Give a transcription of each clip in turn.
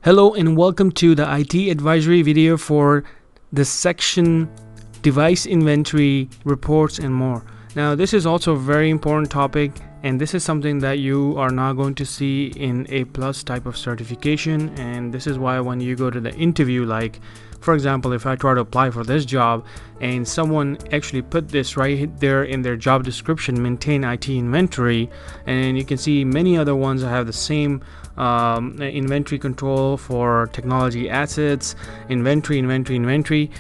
Hello and welcome to the IT advisory video for the section device inventory, reports and more. Now this is also a very important topic, and this is something that you are not going to see in A+ type of certification, and this is why when you go to the interview, like for example, if I try to apply for this job and someone actually put this right there in their job description, maintain IT inventory, and you can see many other ones that have the same inventory control for technology assets, inventory.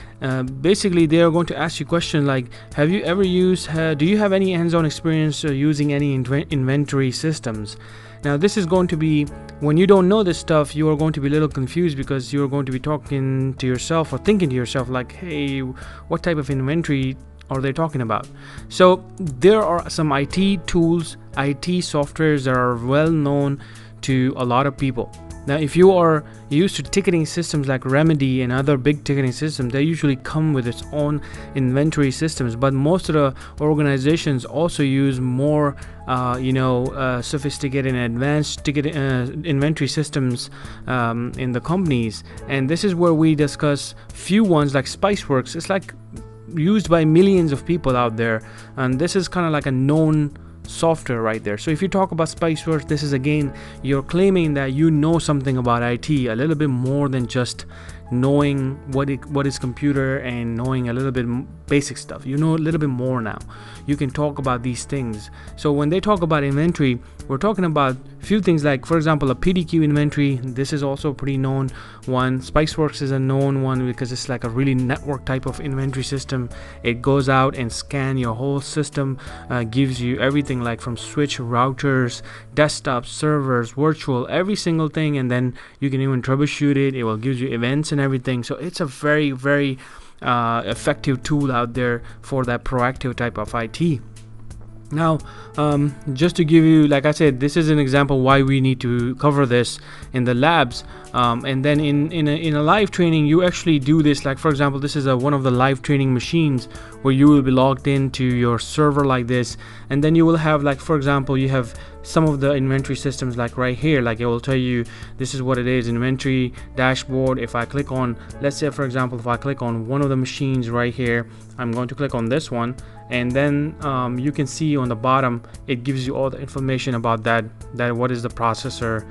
Basically they are going to ask you questions like, have you ever used, do you have any hands-on experience using any inventory systems? Now this is going to be, when you don't know this stuff, you are going to be a little confused, because you're going to be talking to yourself or thinking to yourself like, hey, what type of inventory are they talking about? So there are some IT tools, IT softwares that are well known to a lot of people. Now if you are used to ticketing systems like Remedy and other big ticketing systems, they usually come with its own inventory systems, but most of the organizations also use more sophisticated and advanced inventory systems in the companies. And this is where we discuss few ones like Spiceworks. It's like used by millions of people out there, and this is kind of like a known software right there. So if you talk about Spiceworks, this is again, you're claiming that you know something about IT, a little bit more than just knowing what is computer and knowing a little bit basic stuff. You know a little bit more now. You can talk about these things. So when they talk about inventory, we're talking about few things like, for example, a PDQ inventory. This is also a pretty known one. Spiceworks is a known one because it's like a really network type of inventory system. It goes out and scan your whole system, gives you everything like from switch, routers, desktops, servers, virtual, every single thing, and then you can even troubleshoot it. It will give you events and everything. So it's a very effective tool out there for that proactive type of IT. Now just to give you, like I said, this is an example why we need to cover this in the labs, and then in a live training you actually do this. Like for example, this is one of the live training machines where you will be logged into your server like this, and then you will have, like for example, you have some of the inventory systems like right here, like it will tell you this is what it is, inventory dashboard. If I click on, let's say for example, if I click on one of the machines right here, I'm going to click on this one, and then you can see on the bottom it gives you all the information about that what is the processor,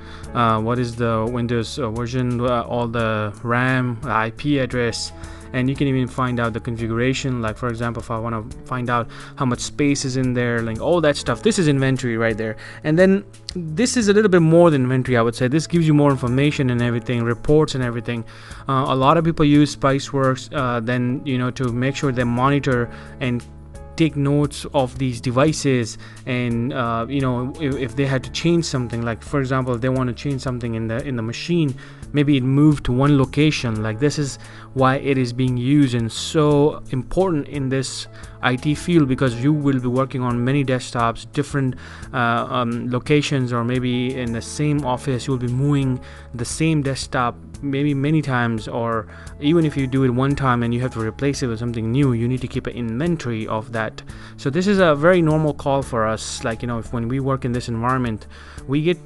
what is the Windows version, all the RAM, IP address, and you can even find out the configuration. Like for example, if I want to find out how much space is in there, like all that stuff, this is inventory right there. And then this is a little bit more than inventory, I would say. This gives you more information and everything, reports and everything. A lot of people use Spiceworks then to make sure they monitor and take notes of these devices, and if they had to change something, like for example, if they want to change something in the machine, maybe it moved to one location. Like this is why it is being used and so important in this IT field, because you will be working on many desktops, different locations, or maybe in the same office you'll be moving the same desktop maybe many times, or even if you do it one time and you have to replace it with something new, you need to keep an inventory of that. So this is a very normal call for us. Like if when we work in this environment, we get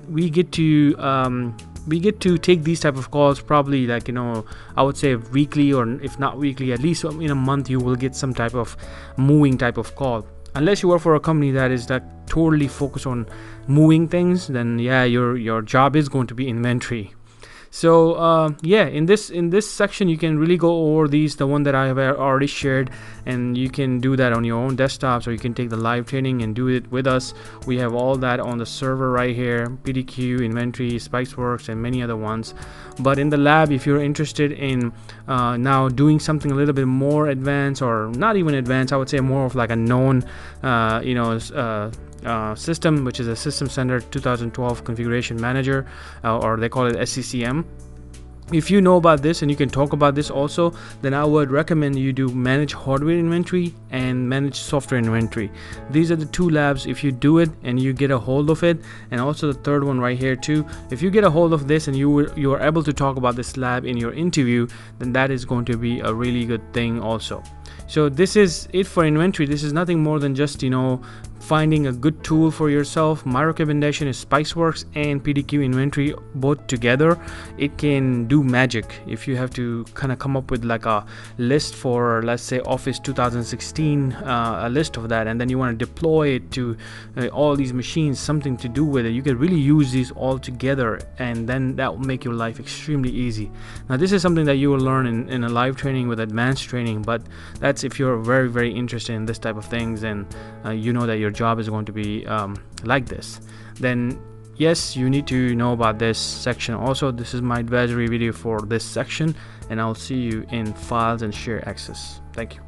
to take these type of calls probably, like I would say weekly, or if not weekly, at least in a month you will get some type of moving type of call. Unless you work for a company that is totally focused on moving things, then yeah, your job is going to be inventory. So in this section you can really go over the one that I have already shared, and you can do that on your own desktops, or you can take the live training and do it with us. We have all that on the server right here: PDQ, inventory, Spiceworks, and many other ones. But in the lab, if you're interested in now doing something a little bit more advanced, or not even advanced, I would say more of like a known system, which is a System Standard 2012 Configuration Manager, or they call it SCCM. If you know about this and you can talk about this also, then I would recommend you do manage hardware inventory and manage software inventory. These are the two labs. If you do it and you get a hold of it, and also the third one right here too, if you get a hold of this and you are able to talk about this lab in your interview, then that is going to be a really good thing also. So this is it for inventory. This is nothing more than just finding a good tool for yourself, my recommendation is Spiceworks and PDQ Inventory. Both together, it can do magic. If you have to kind of come up with like a list for, let's say, Office 2016, a list of that, and then you want to deploy it to all these machines, something to do with it, you can really use these all together, and then that will make your life extremely easy. Now this is something that you will learn in a live training with advanced training, but that's if you're very, very interested in this type of things, and you know that your job is going to be like this, then yes, you need to know about this section also. This is my advisory video for this section, and I'll see you in files and share access. Thank you.